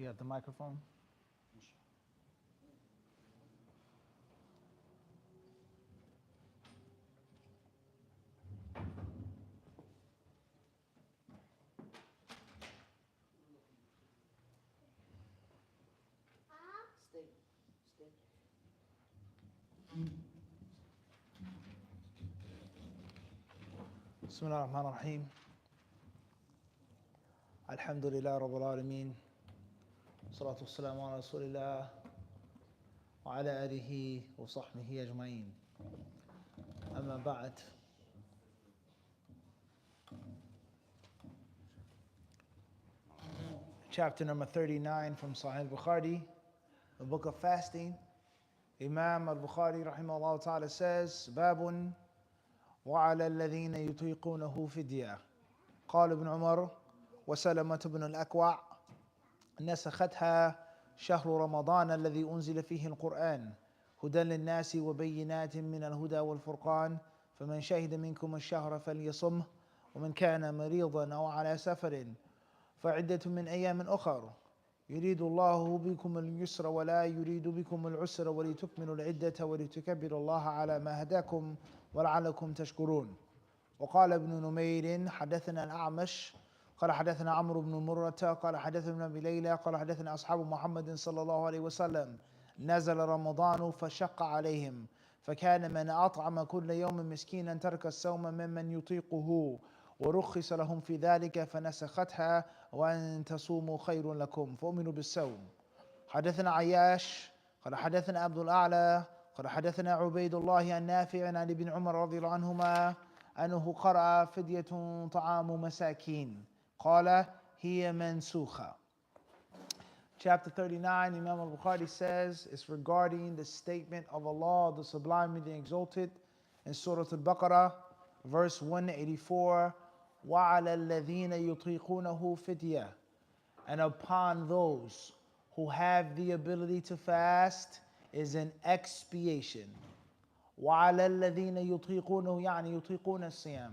You have the microphone? بسم الله الرحمن الرحيم الحمد لله رب العالمين والصلاة والسلام على رسول الله وعلى آله وصحبه أجمعين أما بعد. Chapter number 39 from Sahih Al-Bukhari, the book of fasting. Imam Al-Bukhari rahimahullah ta'ala says, Babun وعلى الذين يطيقونه فدية. قال ابن عمر وسلمة بن الأكوع نسختها شهر رمضان الذي أنزل فيه القرآن هدى للناس وبينات من الهدى والفرقان فمن شهد منكم الشهر فليصمه ومن كان مريضا أو على سفر فعدة من أيام أخر يريد الله بكم اليسر ولا يريد بكم العسر ولتكملوا العدة ولتكبروا الله على ما هداكم ولعلكم تشكرون. وقال ابن نمير حدثنا الأعمش قال حدثنا عمرو بن مرة قال حدثنا أبي ليلى قال حدثنا أصحاب محمد صلى الله عليه وسلم نزل رمضان فشق عليهم فكان من أطعم كل يوم مسكينا ترك الصوم ممن يطيقه ورخص لهم في ذلك فنسختها وأن تصوموا خير لكم فأمنوا بالصوم. حدثنا عياش قال حدثنا عبد الأعلى قال حدثنا عبيد الله النافع عن ابن عمر رضي الله عنهما أنه قرأ فدية طعام مساكين قال هي منسوخة. Chapter 39, Imam Al-Bukhari says, is regarding the statement of Allah, the Sublime and the Exalted, in Surah Al-Baqarah, verse 184, وَعَلَى الَّذِينَ يُطِيقُونَهُ فِدْيَةٌ, and upon those who have the ability to fast is an expiation. وَعَلَى الَّذِينَ يُطِيقُونَهُ يعني يُطِيقُونَ الصِّيَامِ,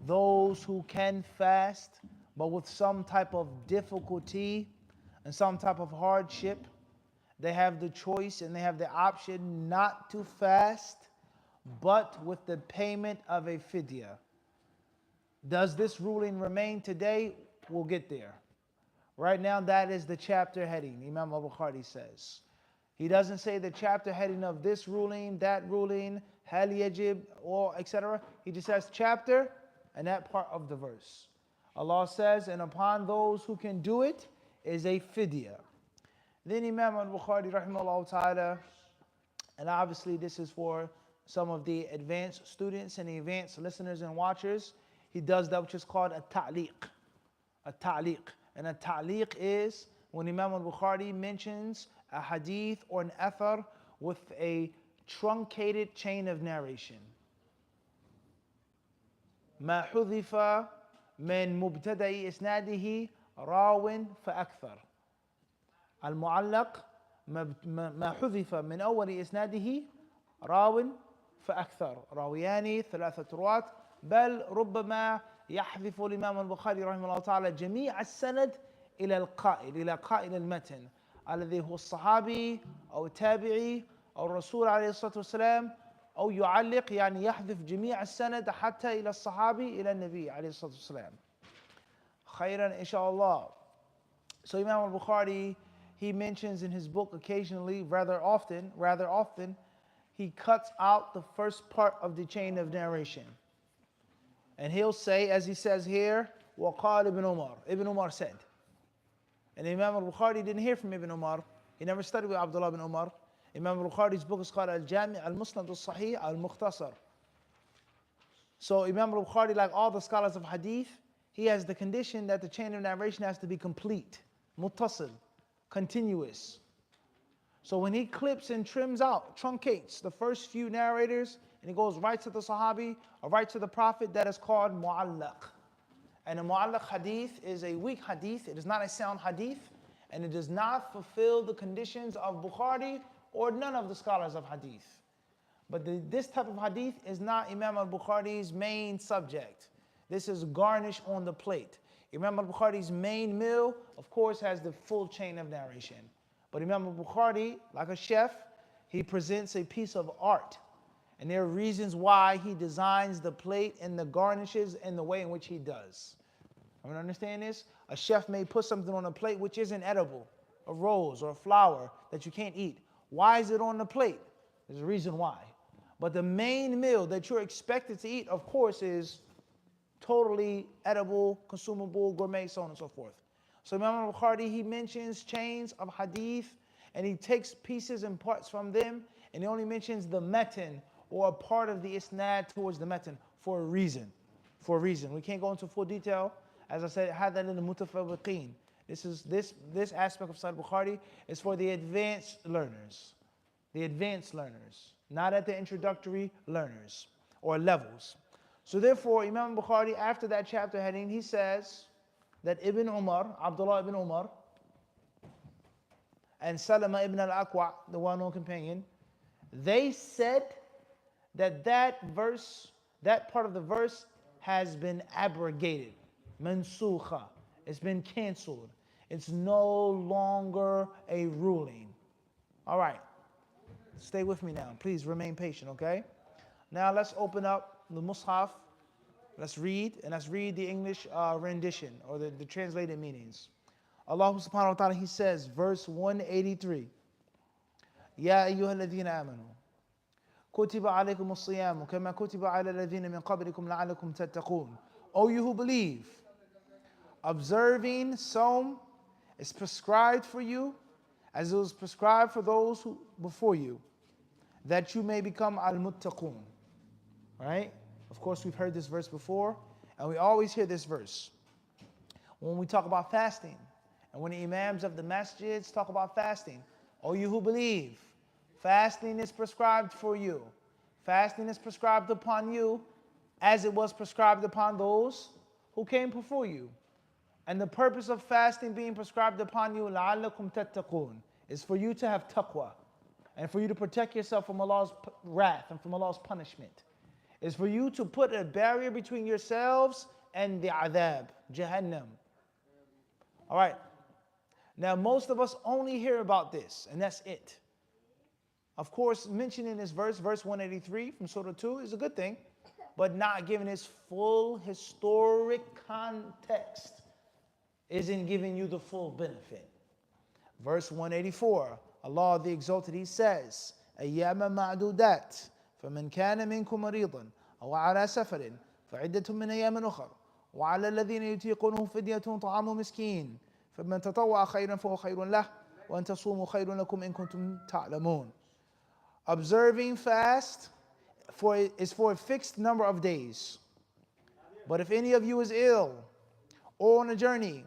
those who can fast but with some type of difficulty and some type of hardship, they have the choice and they have the option not to fast but with the payment of a fidya. Does this ruling remain today? We'll get there. Right now, that is the chapter heading, Imam Al-Bukhari says. He doesn't say the chapter heading of this ruling, that ruling, hal yajib, or etc. He just says chapter and that part of the verse. Allah says, and upon those who can do it is a fidya. Then Imam Al-Bukhari rahimahullah ta'ala, and obviously this is for some of the advanced students and the advanced listeners and watchers, he does that which is called a ta'liq. A ta'liq. And a ta'liq is when Imam Al-Bukhari mentions a hadith or an athar with a truncated chain of narration. ما حذف من مبتدأ إسناده راو فأكثر. المعلق ما حذف من أول إسناده راو فأكثر، راويان ثلاثة رواة، بل ربما يحذف الإمام البخاري رحمه الله تعالى جميع السند إلى القائل، إلى قائل المتن الذي هو الصحابي أو التابعي أو الرسول عليه الصلاة والسلام، أو يعلق يعني يحذف جميع السند حتى إلى الصحابي إلى النبي عليه الصلاة والسلام. خيرا إن شاء الله. So Imam al-Bukhari, he mentions in his book occasionally, rather often, he cuts out the first part of the chain of narration. And he'll say, as he says here, وَقَالَ Ibn Umar. Ibn Umar said. And Imam al-Bukhari didn't hear from Ibn Umar. He never studied with Abdullah ibn Umar. Imam al-Bukhari's book is called Al-Jami' Al-Musnad Al-Sahih Al-Mukhtasar. So Imam al-Bukhari, like all the scholars of hadith, he has the condition that the chain of narration has to be complete, muttasil, continuous. So when he clips and trims out, truncates the first few narrators, and he goes right to the Sahabi or right to the Prophet, that is called mu'allaq. And a mu'allaq hadith is a weak hadith. It is not a sound hadith, and it does not fulfill the conditions of Bukhari or none of the scholars of hadith. But this type of hadith is not Imam al-Bukhari's main subject. This is garnish on the plate. Imam al-Bukhari's main meal, of course, has the full chain of narration. But Imam al-Bukhari, like a chef, he presents a piece of art. And there are reasons why he designs the plate and the garnishes in the way in which he does. I mean, understand this? A chef may put something on a plate which isn't edible, a rose or a flower that you can't eat. Why is it on the plate? There's a reason why. But the main meal that you're expected to eat, of course, is totally edible, consumable, gourmet, so on and so forth. So Imam al-Bukhari, he mentions chains of hadith, and he takes pieces and parts from them, and he only mentions the matan, or a part of the isnad towards the matan, for a reason. For a reason. We can't go into full detail. As I said, هذا للمتفوقين. This aspect of Sahih Bukhari is for the advanced learners. The advanced learners, not at the introductory learners or levels. So therefore, Imam Bukhari, after that chapter heading, he says that Ibn Umar, Abdullah ibn Umar, and Salama ibn al-Aqwa, the well-known companion, they said that that part of the verse has been abrogated, mansukha. It's been canceled. It's no longer a ruling. All right. Stay with me now. Please remain patient, okay? Now let's open up the Mus'haf. Let's read the English rendition or the translated meanings. Allah subhanahu wa ta'ala, He says, verse 183. Ya ayyuha alladhina amanu. Kutiba alaykum as-siyamu kama kutiba ala alladhina min qablikum la'alakum tattaqun. O you who believe, observing Sawm is prescribed for you as it was prescribed for those who before you, that you may become al-muttaqun. Right? Of course, we've heard this verse before, and we always hear this verse when we talk about fasting, and when the imams of the masjids talk about fasting. O you who believe, fasting is prescribed for you. Fasting is prescribed upon you as it was prescribed upon those who came before you. And the purpose of fasting being prescribed upon you, لَعَلَّكُمْ تَتَّقُونَ, is for you to have taqwa, and for you to protect yourself from Allah's wrath and from Allah's punishment. It's for you to put a barrier between yourselves and the adhab, Jahannam. All right. Now, most of us only hear about this, and that's it. Of course, mentioning this verse 183 from Surah 2 is a good thing, but not giving its full historic context isn't giving you the full benefit. Verse 184, Allah the Exalted, He says, أَيَّامًا مَعْدُودَاتٍ فَمَنْ كَانَ مِنْكُمْ مَرِيضًا أَوْ عَلَى سَفَرٍ فَعِدَّةٌ مِنْ أَيَّامٍ أُخَرَ وَعَلَى الَّذِينَ يُطِيقُونَهُ فِدْيَةٌ طَعَامُ مِسْكِينٍ فَمَنْ تَطَوَّعَ خَيْرًا فَهُوَ خَيْرٌ لَهُ وَأَنْ تَصُومُوا خَيْرٌ لَكُمْ إِن كُنتُمْ تَعْلَمُونَ. Observing fast is for a fixed number of days. But if any of you is ill or on a journey,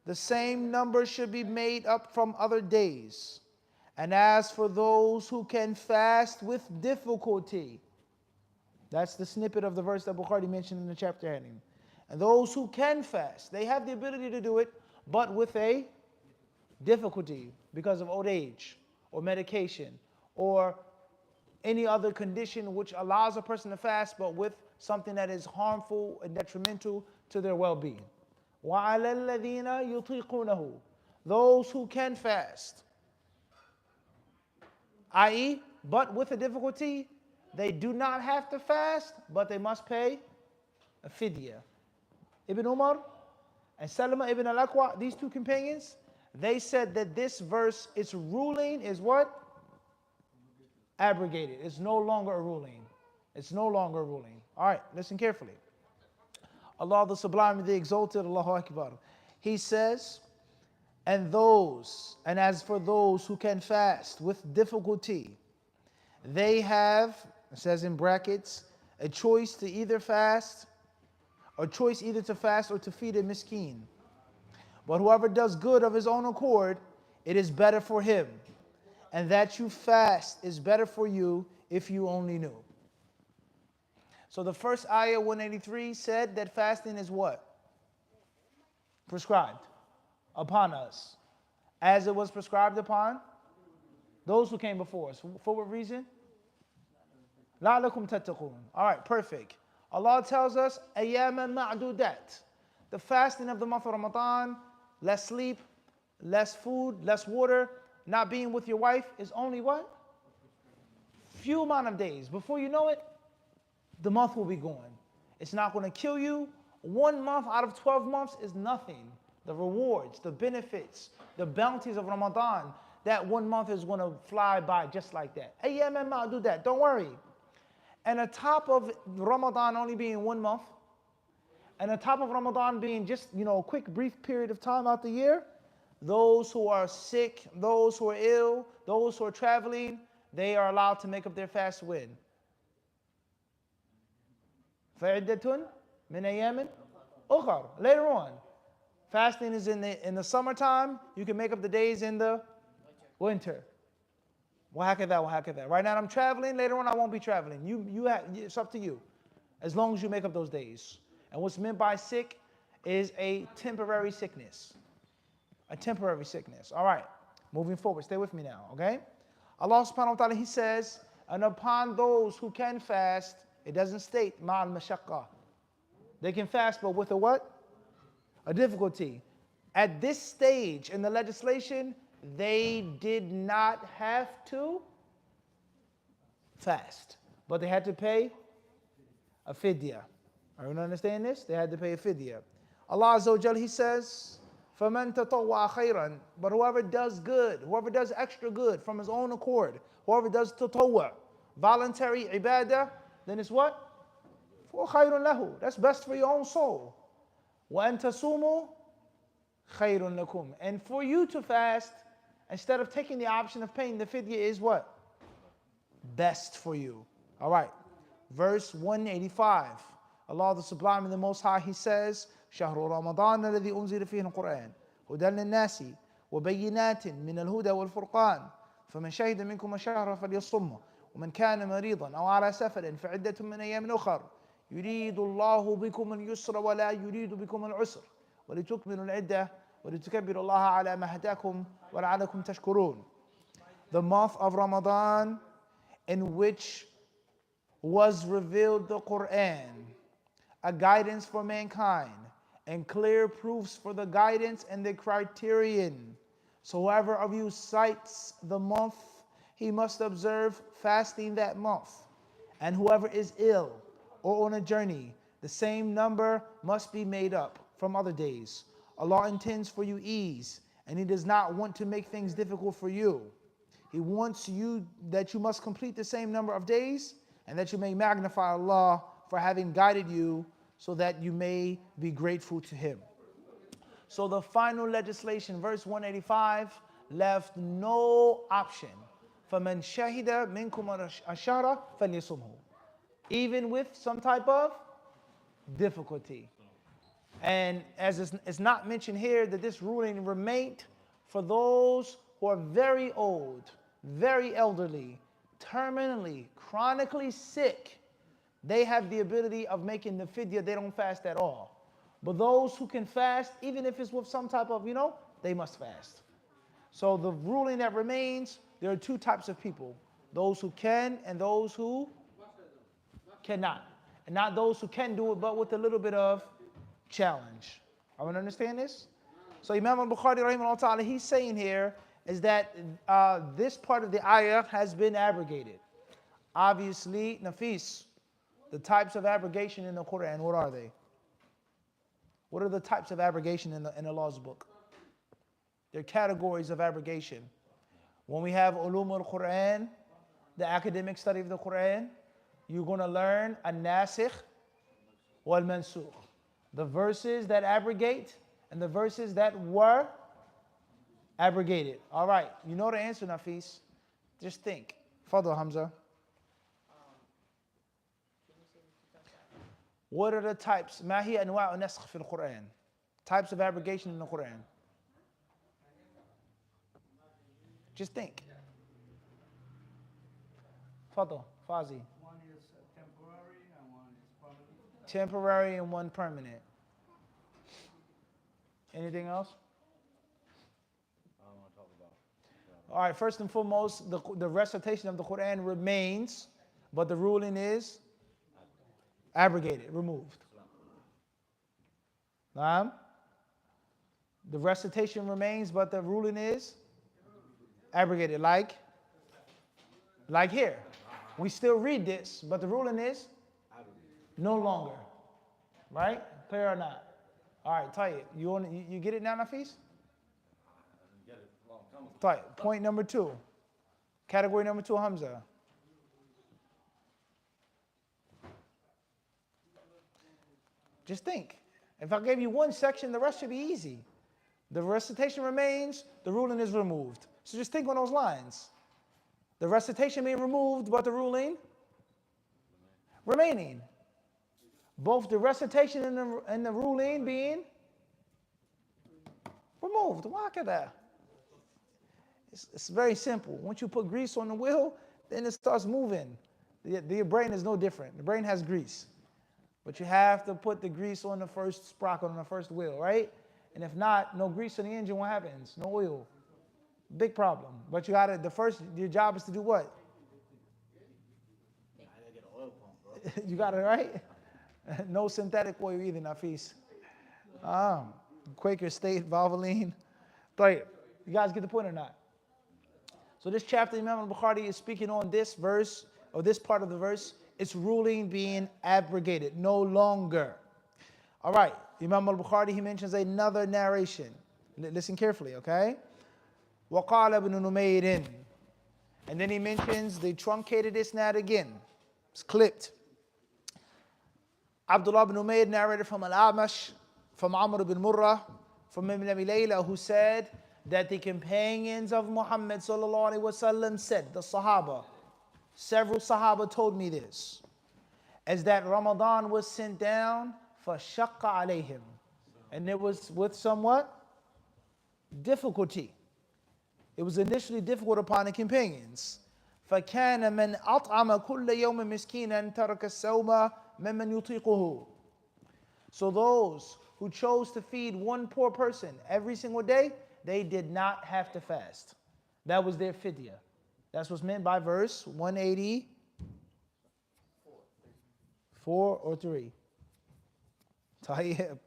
the same number should be made up from other days. And as for those who can fast with difficulty, that's the snippet of the verse that Bukhari mentioned in the chapter heading. And those who can fast, they have the ability to do it, but with a difficulty because of old age or medication or any other condition which allows a person to fast, but with something that is harmful and detrimental to their well-being. وَعَلَى الَّذِينَ يُطِيقُونَهُ, those who can fast, i.e., but with a difficulty, they do not have to fast, but they must pay a fidya. Ibn Umar and Salama ibn al-Aqwa, these two companions, they said that this verse, its ruling is what? Abrogated. It's no longer a ruling. It's no longer a ruling. All right, listen carefully. Allah the Sublime, the Exalted, Allahu Akbar. He says, and as for those who can fast with difficulty, they have, it says in brackets, a choice to either fast, or choice either to fast or to feed a miskin. But whoever does good of his own accord, it is better for him. And that you fast is better for you if you only knew. So the first ayah 183 said that fasting is what? Prescribed upon us, as it was prescribed upon those who came before us. For what reason? لَعَلَكُمْ تَتَّقُونَ. All right, perfect. Allah tells us, أَيَّامًا مَعْدُودَاتٍ. The fasting of the month of Ramadan, less sleep, less food, less water, not being with your wife is only what? Few amount of days. Before you know it, the month will be gone. It's not going to kill you. 1 month out of 12 months is nothing. The rewards, the benefits, the bounties of Ramadan, that 1 month is going to fly by just like that. Hey, yeah, man, I'll do that. Don't worry. And on top of Ramadan only being 1 month, and on top of Ramadan being just, a quick, brief period of time out the year, those who are sick, those who are ill, those who are traveling, they are allowed to make up their fast when? فَعِدَّةٌ مِنْ أَيَّامٍ أُخَرَ. Later on. Fasting is in the summertime. You can make up the days in the winter. وَهَكَذَا. Right now I'm traveling. Later on I won't be traveling. It's up to you. As long as you make up those days. And what's meant by sick is a temporary sickness. A temporary sickness. All right. Moving forward. Stay with me now. Okay. Allah subhanahu wa ta'ala, He says, and upon those who can fast, it doesn't state ma'al mashaqqa. They can fast, but with a what? A difficulty. At this stage in the legislation, they did not have to fast, but they had to pay a fidya. Everyone understand this? They had to pay a fidya. Allah Azza wa Jal, He says, فَمَنْ تَطَوَّعَ خَيْرًا. But whoever does good, whoever does extra good from his own accord, whoever does tatawwa, voluntary ibadah, then it's what? فَخَيْرٌ لَهُ. That's best for your own soul. وَأَن تَصُومُوا خَيْرٌ لَكُمْ. And for you to fast, instead of taking the option of paying the fidya, is what? Best for you. All right. Verse 185. Allah the Sublime and the Most High, He says, شهر رمضان الذي أنزل فيه القرآن هدى للناس وبينات من الهدى والفرقان فمن شهد منكم الشهر فليصمه ومن كان مريضا أو على سفر فعدة من أيام أخر يريد الله بكم اليسر ولا يريد بكم العسر ولتكملوا العدة ولتكبروا الله على ما هداكم ولعلكم تشكرون. The month of Ramadan in which was revealed the Quran, a guidance for mankind, and clear proofs for the guidance and the criterion. So whoever of you cites the month, he must observe fasting that month. And whoever is ill or on a journey, the same number must be made up from other days. Allah intends for you ease, and He does not want to make things difficult for you. He wants that you must complete the same number of days, and that you may magnify Allah for having guided you, so that you may be grateful to Him. So the final legislation, verse 185, left no option. فَمَنْ شَهِدَ مِنْكُمْ الشَّهْرَ فَلْيَصُمْهُ. Even with some type of difficulty. And as it's not mentioned here, that this ruling remained for those who are very old, very elderly, terminally, chronically sick. They have the ability of making the fidya. They don't fast at all. But those who can fast, even if it's with some type of, they must fast. So the ruling that remains, there are two types of people. Those who can and those who cannot. And not those who can do it, but with a little bit of challenge. I want to understand this? So Imam Al-Bukhari, rahimahullah ta'ala, he's saying here is that this part of the ayah has been abrogated. Obviously, Nafis, the types of abrogation in the Quran, what are they? What are the types of abrogation in Allah's book? There are categories of abrogation. When we have Uloomul Quran, the academic study of the Quran, you're going to learn an-nasikh wal-mansukh. The verses that abrogate and the verses that were abrogated. All right, you know the answer, Nafis. Just think. Fadl, Hamza. What are the types? ما هي أنواع النسخ في القرآن? Types of abrogation in the Quran. Just think. Fadl, Fazi. One is temporary and one is permanent. Temporary and one permanent. Anything else? I don't want to talk about. All right, first and foremost, the recitation of the Quran remains, but the ruling is abrogated, removed. Naam. The recitation remains, but the ruling is abrogated. Like here. We still read this, but the ruling is no longer. Right? Clear or not? All right, Tayyip. You get it now, Nafis? Tayyip. Point number 2. Category number 2, Hamza. Just think. If I gave you one section, the rest should be easy. The recitation remains, the ruling is removed. So just think on those lines. The recitation being removed, but the ruling remaining. Both the recitation and the ruling being removed. Look at that. It's very simple. Once you put grease on the wheel, then it starts moving. Your brain is no different. The brain has grease. But you have to put the grease on the first sprocket, on the first wheel, right? And if not, no grease in the engine, what happens? No oil. Big problem. But you gotta, your job is to do what? I gotta get an oil pump, bro. You got it, right? No synthetic oil either, Nafis. Quaker State, Valvoline. But you guys get the point or not? So this chapter, Imam Al-Bukhari is speaking on this verse, or this part of the verse, its ruling being abrogated, no longer. All right, Imam Al-Bukhari, he mentions another narration. Listen carefully, okay? وَقَالَ ابْنُ نُمَيْرٍ. And then he mentions the truncated isnad again. It's clipped. Abdullah ibn Umayr narrated from Al-Amash, from Amr ibn Murrah, from Ibn Abi Layla, who said that the companions of Muhammad sallallahu alaihi wasallam said, the Sahaba, several Sahaba told me this, as that Ramadan was sent down for shaqqa alayhim, and it was with somewhat difficulty. It was initially difficult upon the companions. فَكَانَ مَنْ أَطْعَمَ كُلَّ يَوْمٍ مِسْكِينًا تَرَكَ السَّوْمَ مَمَّنْ يُطِيقُهُ. So those who chose to feed one poor person every single day, they did not have to fast. That was their fidya. That's what's meant by verse 184 or 3. Tayyib.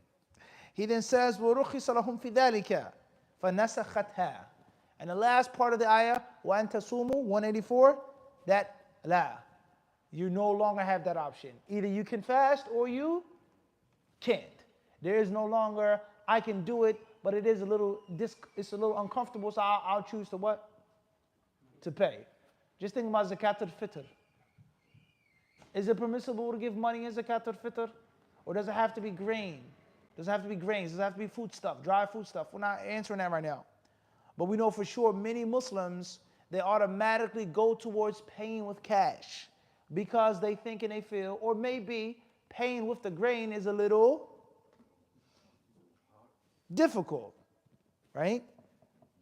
He then says, وَرُخِصَ لَهُمْ فِي ذَلِكَ فَنَسَخَتْهَا. And the last part of the ayah, وَأَن تَصُومُوا, 184, that la. You no longer have that option. Either you can fast or you can't. There is no longer, I can do it, but it's a little uncomfortable, so I'll choose to what? To pay. Just think about zakat al-fitr. Is it permissible to give money in zakat al-fitr? Or does it have to be grain? Does it have to be grains? Does it have to be food stuff, dry food stuff? We're not answering that right now. But we know for sure many Muslims, they automatically go towards paying with cash because they think and they feel, or maybe paying with the grain is a little difficult, right?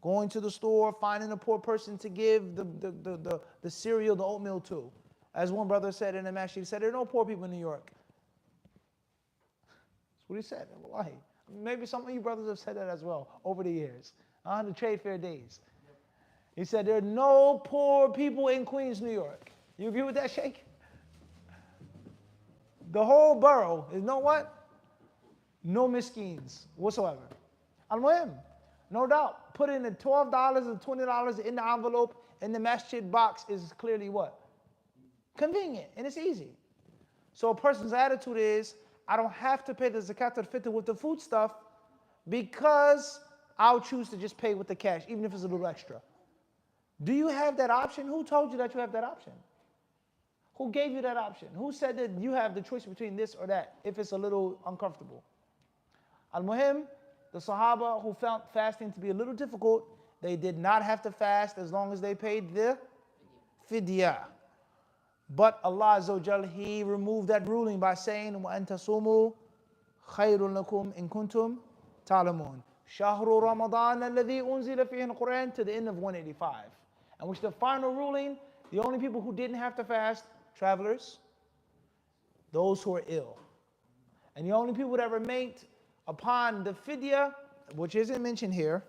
Going to the store, finding a poor person to give the cereal, the oatmeal to. As one brother said in the masjid, he said, there are no poor people in New York. That's what he said. Wallahi. Maybe some of you brothers have said that as well over the years, on the trade fair days. He said, there are no poor people in Queens, New York. You agree with that, Sheikh? The whole borough is no what? No miskeens whatsoever. Al-Muhim, no doubt, putting the $12 or $20 in the envelope in the masjid box is clearly what? Convenient, and it's easy. So a person's attitude is, I don't have to pay the zakat al-fitr with the food stuff because I'll choose to just pay with the cash, even if it's a little extra. Do you have that option? Who told you that you have that option? Who gave you that option? Who said that you have the choice between this or that if it's a little uncomfortable? Al-Muhim, the Sahaba who found fasting to be a little difficult, they did not have to fast as long as they paid the fidya. But Allah Azza wa Jal, He removed that ruling by saying, وَأَن تَصُومُوا خَيْرٌ لَكُمْ إِن كُنْتُمْ تَعْلَمُونَ شَهْرُ رَمَضَانَ الَّذِي أُنزِلَ فِيهِ الْقُرْآنِ, to the end of 185. And which the final ruling, the only people who didn't have to fast, travelers, those who are ill. And the only people that remained upon the fidya, which isn't mentioned here,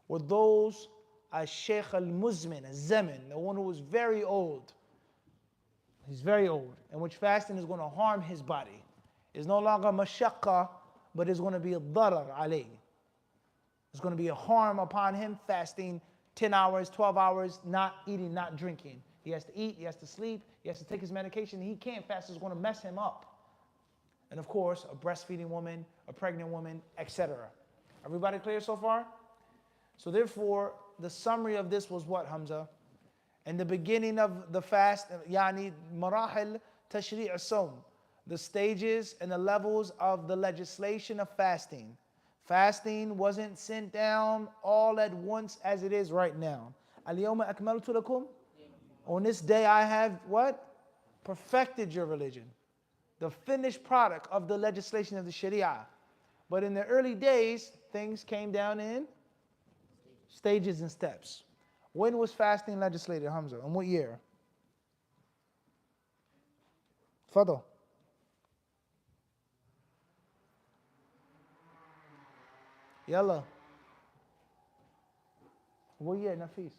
were those al-Shaykh al-Muzmin, al-Zaman, the one who was very old. He's very old, in which fasting is going to harm his body. It's no longer mashaqqa, but it's going to be a darar alayh. It's going to be a harm upon him fasting 10 hours, 12 hours, not eating, not drinking. He has to eat, he has to sleep, he has to take his medication. He can't fast. It's going to mess him up. And of course, a breastfeeding woman, a pregnant woman, etc. Everybody clear so far? So therefore, the summary of this was what, Hamza? In the beginning of the fast, yani marahil tashri' as-sawm, the stages and the levels of the legislation of fasting. Fasting wasn't sent down all at once as it is right now. Al-yawma akmaltu lakum. On this day I have what? Perfected your religion. The finished product of the legislation of the Sharia. But in the early days, things came down in stages and steps. When was fasting legislated, Hamza? In what year? Fadl. Yalla. What year, Nafis?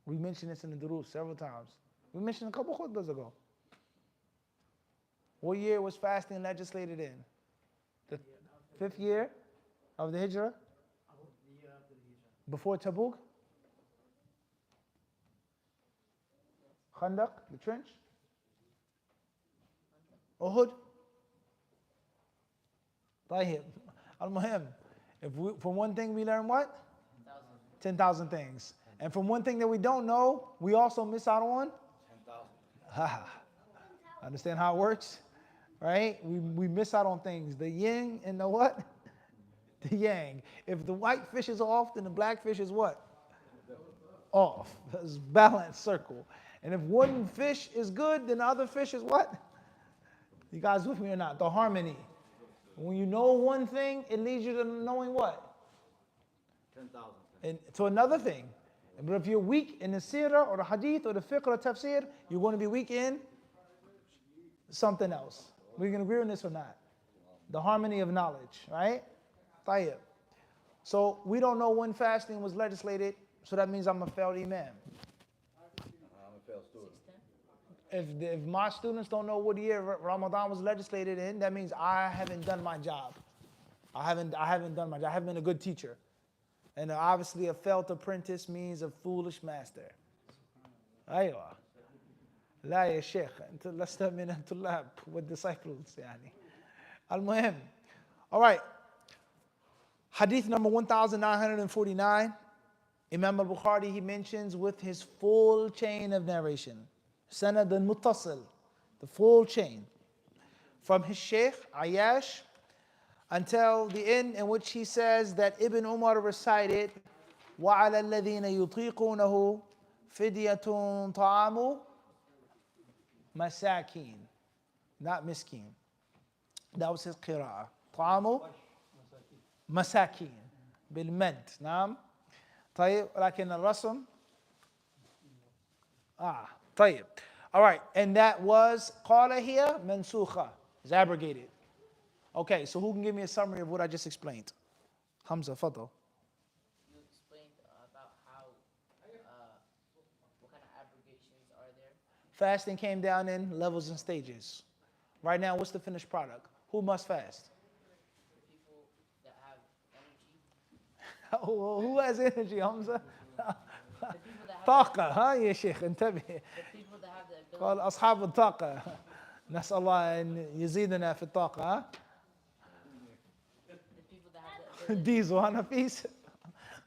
We mentioned this in the Durus several times. We mentioned a couple khutbahs ago. What year was fasting legislated in? The 5th year of the Hijrah? Before Tabuk? Khandaq, the trench? Uhud? طيب. Al-Muhim. From one thing we learn what? 10,000 things. And from one thing that we don't know, we also miss out on? 10,000. Understand how it works? Right? We miss out on things. The yin and the what? The yang. If the white fish is off, then the black fish is what? Off. It's a balanced circle. And if one fish is good, then the other fish is what? You guys with me or not? The harmony. When you know one thing, it leads you to knowing what? 10,000. And to another thing. But if you're weak in the seerah or the hadith or the fiqh or the tafsir, you're going to be weak in something else. We can agree on this or not? The harmony of knowledge, right? Tayyib. So we don't know when fasting was legislated, so that means I'm a failed imam. I'm a failed student. If my students don't know what year Ramadan was legislated in, that means I haven't done my job. I haven't done my job. I haven't been a good teacher. And obviously a failed apprentice means a foolish master. أيوة. لا يا شيخ أنت لست من الطلاب والdisciples يعني. المهم. All right. Hadith number 1949. Imam Al-Bukhari, he mentions with his full chain of narration. Sanad al-Muttasil, the full chain. From his Shaykh, Ayyash, until the end in which he says that Ibn Umar recited, وَعَلَى الَّذِينَ يُطِيقُونَهُ فِدْيَةٌ طَعَامُ مَسَاكِينَ. Not miskin. That was his qira'ah. طَعَامُ مساكين بالمد نعم طيب لكن الرسم طيب. All right, and that was قال here منسوخة, is abrogated. Okay, so who can give me a summary of what I just explained? Hamza, fadal. You explained about how what kind of abrogations are there. Fasting came down in levels and stages. Right now, what's the finished product? Who must fast? Who has energy, Hamza? طاقة ها يا شيخ انتبه. قال أصحاب الطاقة نسأل الله أن يزيدنا في الطاقة ها. ديزو ها نفيس.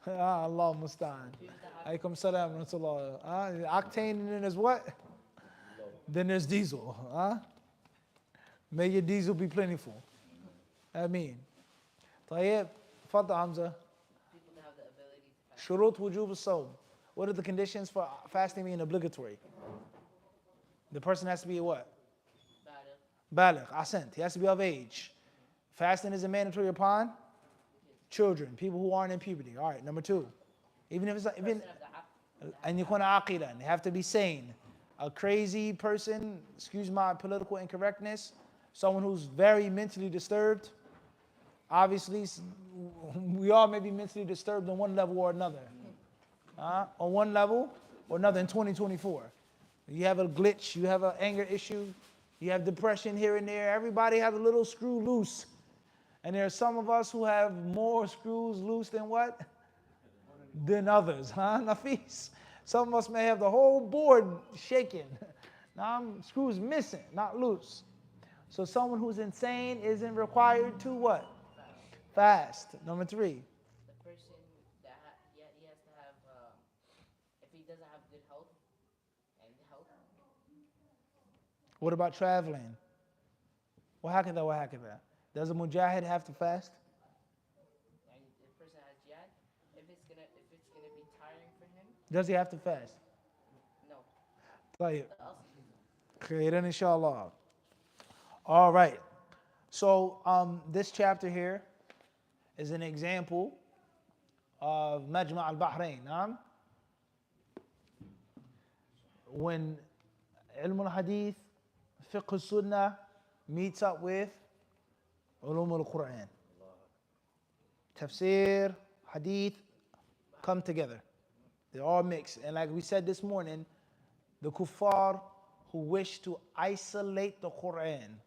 الله المستعان. عليكم السلام ورحمة الله. Octane and then there's what? Then there's diesel. May your diesel be plentiful. Ameen. طيب. تفضل حمزة. Shurut wujub as-sawm. What are the conditions for fasting being obligatory? The person has to be what? Baligh. Ahsant. He has to be of age. Fasting is a mandatory upon children, people who aren't in puberty. All right, number 2. Even if it's and yakuna aqilan, they have to be sane. A crazy person, excuse my political incorrectness, someone who's very mentally disturbed. Obviously, we all may be mentally disturbed on one level or another. On one level or another in 2024. You have a glitch, you have an anger issue, You have depression here and there. Everybody has a little screw loose. And there are some of us who have more screws loose than what? Than others, huh, Nafis? Some of us may have the whole board shaking. Now, screws missing, not loose. So someone who's insane isn't required to what? Fast. Number 3. The person that he has to have, if he doesn't have good health and health, What about traveling? وهكذا. Does a mujahid have to fast? and the person has jihad, if it's gonna be tiring for him, Does he have to fast? no. طيب. The else- Khairan inshallah. All right. So this chapter here is an example of Majma' al-Bahrain. When Ilm al-Hadith, Fiqh al-Sunnah meets up with Uloomul Quran. Tafsir, Hadith come together. They're all mixed. And like we said this morning, the kuffar who wish to isolate the Quran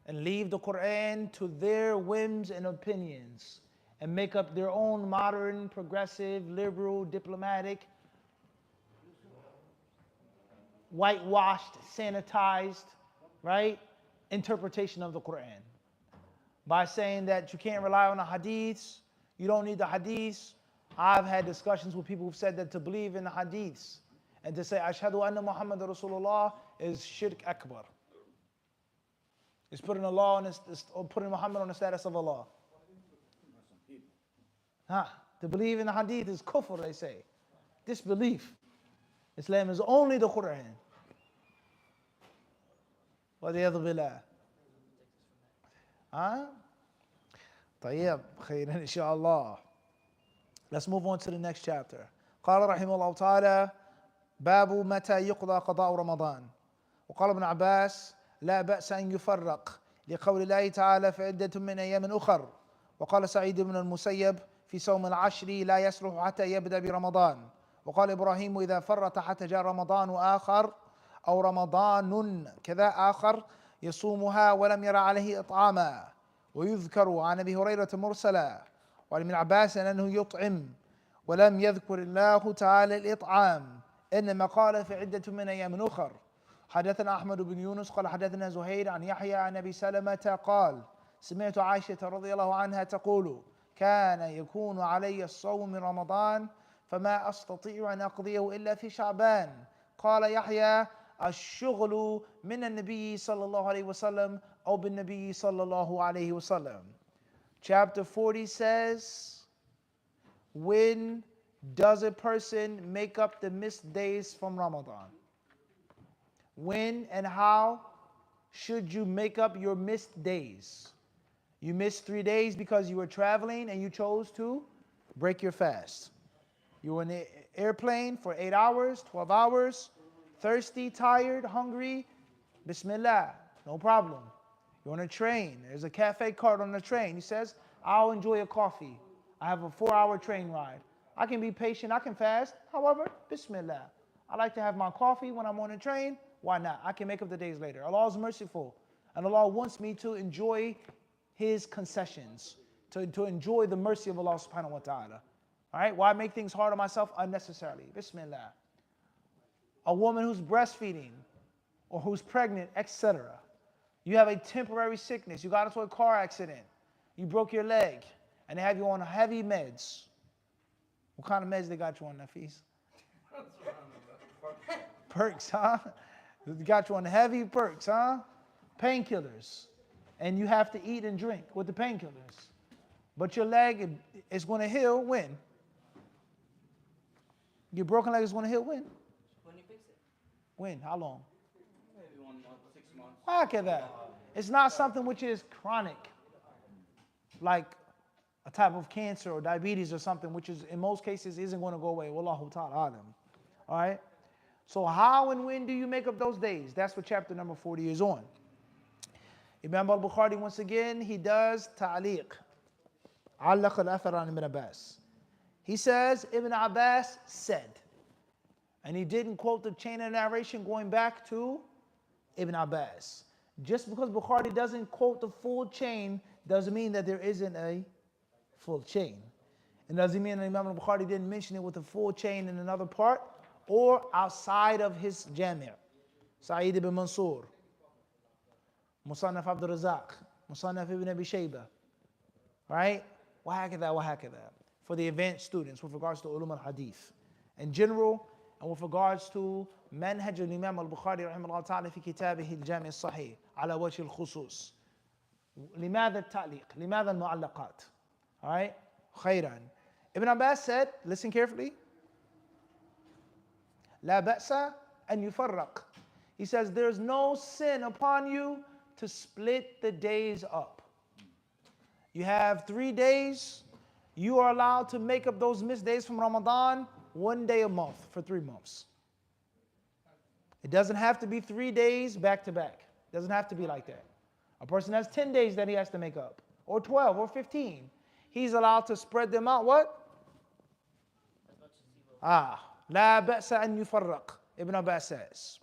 and leave the Quran to their whims and opinions and make up their own modern, progressive, liberal, diplomatic, whitewashed, sanitized, right, interpretation of the Quran. By saying that you can't rely on the hadiths, you don't need the hadiths. I've had discussions with people who've said that to believe in the hadiths and to say Ashhadu anna Muhammad Rasulullah is shirk akbar. It's putting Allah on putting Muhammad on the status of Allah. To believe in the hadith is kufr, they say. Disbelief. Islam is only the Quran. وَلِيَذُ بِاللَّهِ. طيب خيرا إن شاء الله. Let's move on to the next chapter. قال رحمه الله تعالى باب متى يقضى قضاء رمضان. وقال ابن عباس لا بأس أن يفرق لقول الله تعالى فعدة من أيام أخر. وقال سعيد بن المسيب في صوم العشر لا يصلح حتى يبدأ برمضان. وقال إبراهيم إذا فرط حتى جاء رمضان آخر أو رمضان كذا آخر يصومها ولم يرى عليه إطعاما. ويذكر عن أبي هريرة مرسلا وعن ابن عباس أنه يطعم ولم يذكر الله تعالى الإطعام إنما قال في عدة من أيام أخر. حدثنا أحمد بن يونس قال حدثنا زهير عن يحيى عن أبي سلمة قال سمعت عائشة رضي الله عنها تقول كان يكون علي الصوم من رمضان فما أستطيع أن أقضيه إلا في شعبان. قال يحيى الشغل من النبي صلى الله عليه وسلم أو بالنبي صلى الله عليه وسلم. Chapter 40 says, when does a person make up the missed days from Ramadan? When and how should you make up your missed days? You missed 3 days because you were traveling and you chose to break your fast. You were in the airplane for 8 hours, 12 hours, thirsty, tired, hungry. Bismillah, no problem. You're on a train. There's a cafe cart on the train. He says, I'll enjoy a coffee. I have a 4-hour train ride. I can be patient. I can fast. However, Bismillah. I like to have my coffee when I'm on the train. Why not? I can make up the days later. Allah is merciful. And Allah wants me to enjoy His concessions, to enjoy the mercy of Allah subhanahu wa ta'ala. All right? Why make things hard on myself unnecessarily? Bismillah. A woman who's breastfeeding or who's pregnant, etc. You have a temporary sickness. You got into a car accident. You broke your leg. And they have you on heavy meds. What kind of meds they got you on, Nafis? Perks, huh? They got you on heavy perks, huh? Painkillers. And you have to eat and drink with the painkillers. But your leg is going to heal when? Your broken leg is going to heal when? When you fix it. When? How long? Maybe 1 month, 6 months. Look at that. It's not something which is chronic, like a type of cancer or diabetes or something, which is in most cases isn't going to go away. Wallahu ta'ala alam. All right? So how and when do you make up those days? That's what chapter number 40 is on. Imam Al-Bukhari, once again, he does ta'liq. علق الأثر عن ابن Abbas. He says, Ibn Abbas said. And he didn't quote the chain of narration going back to Ibn Abbas. Just because Bukhari doesn't quote the full chain doesn't mean that there isn't a full chain. It doesn't mean that Imam al-Bukhari didn't mention it with a full chain in another part or outside of his Jami'. Sa'id ibn Mansur, Musannaf Abdul Razak, Musannaf ibn Abi Shayba, right? وهكذا. For the advanced students with regards to Ulum al-Hadith in general, and with regards to منهج الإمام البخاري رحمه الله تعالى في كتابه الجامع الصحيح على وجه الخصوص. لماذا التعليق؟ لماذا المعلقات? All right? خيرا. Ibn Abbas said, listen carefully. لا بأس أن يفرق. He says, there's no sin upon you to split the days up. You have 3 days. You are allowed to make up those missed days from Ramadan 1 day a month for 3 months. It doesn't have to be 3 days back to back. It doesn't have to be like that. A person has 10 days that he has to make up, or 12, or 15. He's allowed to spread them out. What? لا بأس أن يفرق. Ibn Abbas says.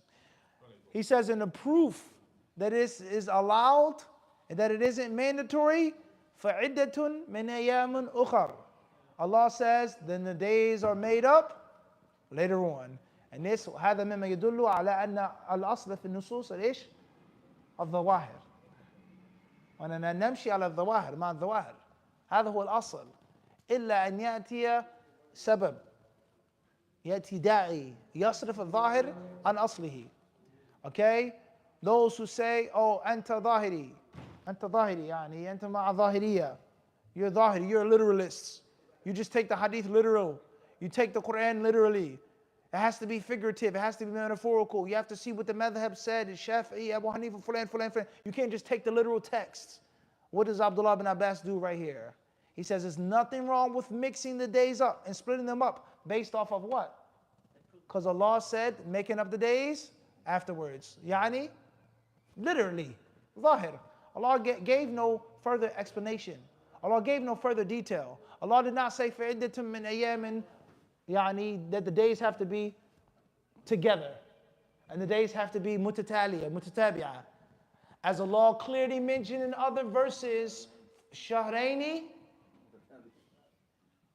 He says in the proof that this is allowed and that it isn't mandatory, فَعِدَّةٌ مِنْ أَيَّامٍ أُخَرٍ. Allah says, then the days are made up later on. And this هذا مما يدل على أن الأصل في النصوص الإيش؟ الظواهر. وأننا نمشي على الظواهر مع الظواهر. هذا هو الأصل. إلا أن يأتي سبب. يأتي داعي يصرف الظاهر عن أصله. Okay? Those who say, oh, أنت ظاهري. أنت ظاهري يعني أنت مع ظاهرية. You're ظاهري, you're a literalist. You just take the hadith literal. You take the Quran literally. It has to be figurative. It has to be metaphorical. You have to see what the madhab said. Shafi'i, Abu Hanifa, fulan. You can't just take the literal text. What does Abdullah bin Abbas do right here? He says there's nothing wrong with mixing the days up and splitting them up based off of what? Because Allah said making up the days afterwards. Yani, literally, zahir. Allah gave no further explanation. Allah gave no further detail. Allah did not say فَعِدَّةٌ مِّنْ أَيَّامٍ يعني that the days have to be together and the days have to be mutataliya, mutatabi'a. As Allah clearly mentioned in other verses, shahraini.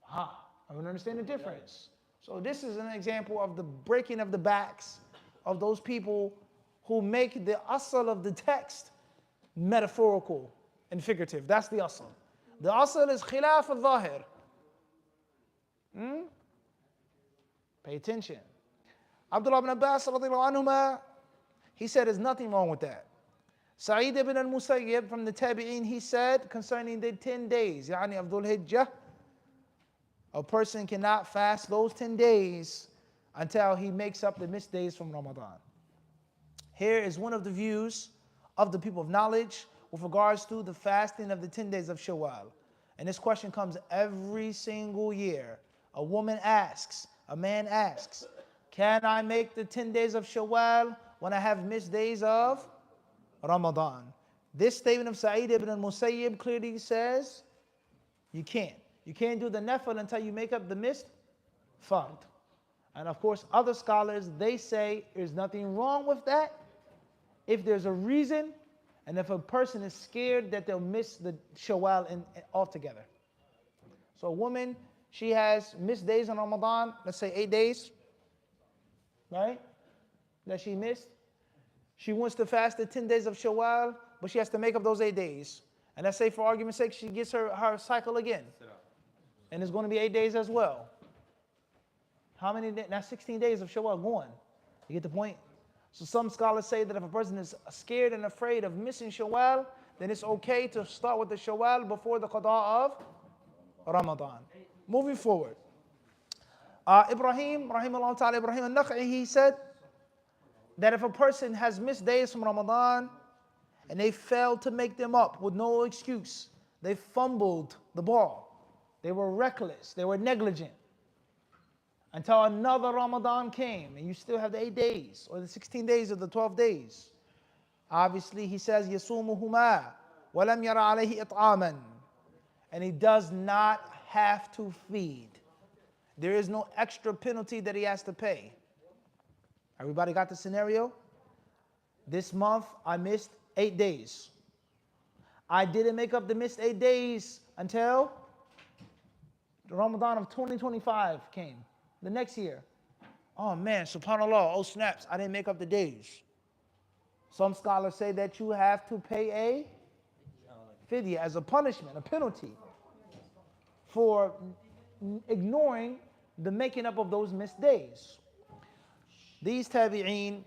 I don't understand the difference. So this is an example of the breaking of the backs of those people who make the asl of the text metaphorical and figurative. That's the asl. The asl is khilaf al-zahir. Pay attention. Abdullah ibn Abbas radiallahu anhuma, he said there's nothing wrong with that. Sa'id ibn al-Musayyib from the Tabi'een, he said concerning the 10 days, يعني Abdul Hijjah, a person cannot fast those 10 days until he makes up the missed days from Ramadan. Here is one of the views of the people of knowledge with regards to the fasting of the 10 days of Shawwal. And this question comes every single year. A woman asks, a man asks, can I make the 10 days of Shawwal when I have missed days of Ramadan? This statement of Sa'id ibn al-Musayyib clearly says you can't. You can't do the nafil until you make up the missed fard. And of course, other scholars, they say there's nothing wrong with that if there's a reason and if a person is scared that they'll miss the Shawwal altogether. So a woman, she has missed days on Ramadan, let's say 8 days, right? That she missed. She wants to fast the 10 days of Shawwal, but she has to make up those 8 days. And let's say for argument's sake, she gets her cycle again. And it's going to be 8 days as well. How many days? Now 16 days of Shawwal gone. You get the point? So some scholars say that if a person is scared and afraid of missing Shawwal, then it's okay to start with the Shawwal before the qada of Ramadan. Moving forward. Ibrahim al-Nakha'i, he said that if a person has missed days from Ramadan and they failed to make them up with no excuse, they fumbled the ball, they were reckless, they were negligent, until another Ramadan came and you still have the 8 days or the 16 days or the 12 days. Obviously, he says, يَصُومُهُمَا وَلَمْ يَرَ عَلَيْهِ إِطْعَامًا. And he does not have to feed. There is no extra penalty that he has to pay. Everybody got the scenario? This month, I missed 8 days. I didn't make up the missed 8 days until the Ramadan of 2025 came, the next year. Oh man, subhanAllah, oh snaps, I didn't make up the days. Some scholars say that you have to pay a fidya as a punishment, a penalty for ignoring the making up of those missed days. These tabi'een,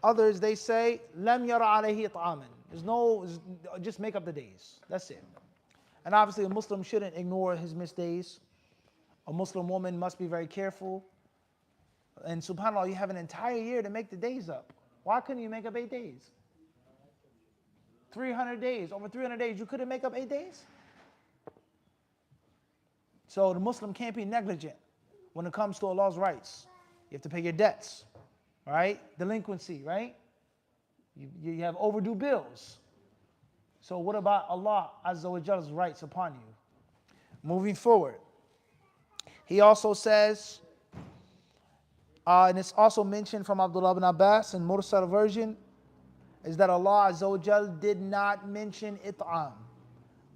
others, they say, lam yara alayhi it'aman. There's no, just make up the days. That's it. And obviously a Muslim shouldn't ignore his missed days. A Muslim woman must be very careful. And subhanAllah, you have an entire year to make the days up. Why couldn't you make up 8 days? 300 days, over 300 days, you couldn't make up 8 days? So the Muslim can't be negligent when it comes to Allah's rights. You have to pay your debts, right? Delinquency, right? You have overdue bills. So what about Allah Azza wa Jalla's rights upon you? Moving forward, he also says, and it's also mentioned from Abdullah ibn Abbas in Mursal version, is that Allah Azza wa Jal did not mention it'am,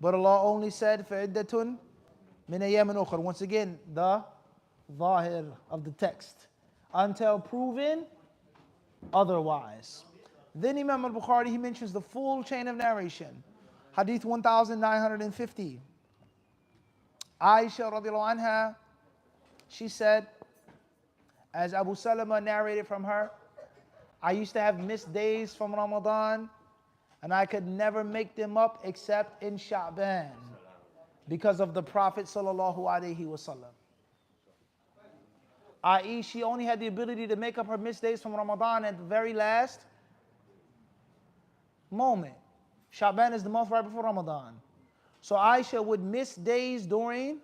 but Allah only said فَعِدَّةٌ مِنْ أَيَّامٍ أُخْرَى. Once again, the zahir of the text, until proven otherwise. Then Imam Al-Bukhari, he mentions the full chain of narration. Hadith 1950. Aisha radiallahu anha, she said, as Abu Salama narrated from her, I used to have missed days from Ramadan and I could never make them up except in Sha'ban because of the Prophet sallallahu alaihi wasallam. I.e., she only had the ability to make up her missed days from Ramadan at the very last moment. Sha'ban is the month right before Ramadan. So Aisha would miss days during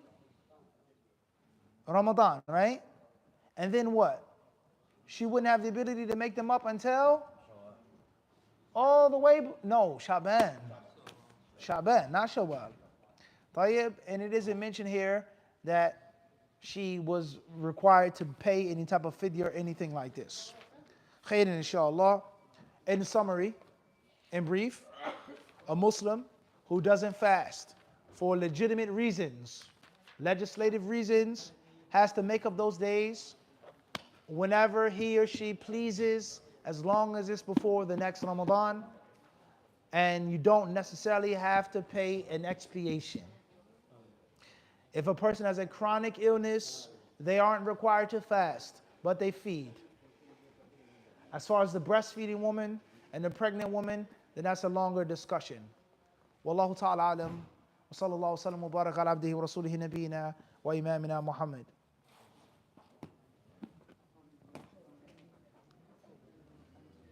Ramadan, right? And then what? She wouldn't have the ability to make them up until all the way, no, Sha'ban. Sha'ban, not Shawwal. Tayyib, and it isn't mentioned here that she was required to pay any type of fidya or anything like this. Khairan, inshallah. In summary, in brief, a Muslim who doesn't fast for legitimate reasons, legislative reasons, has to make up those days whenever he or she pleases, as long as it's before the next Ramadan, and you don't necessarily have to pay an expiation. If a person has a chronic illness, they aren't required to fast, but they feed. As far as the breastfeeding woman and the pregnant woman, then that's a longer discussion. Wallahu ta'ala alam, wa sallallahu wa sallam wa barak ala abdihi wa rasulihi nabiyina wa imamina Muhammad.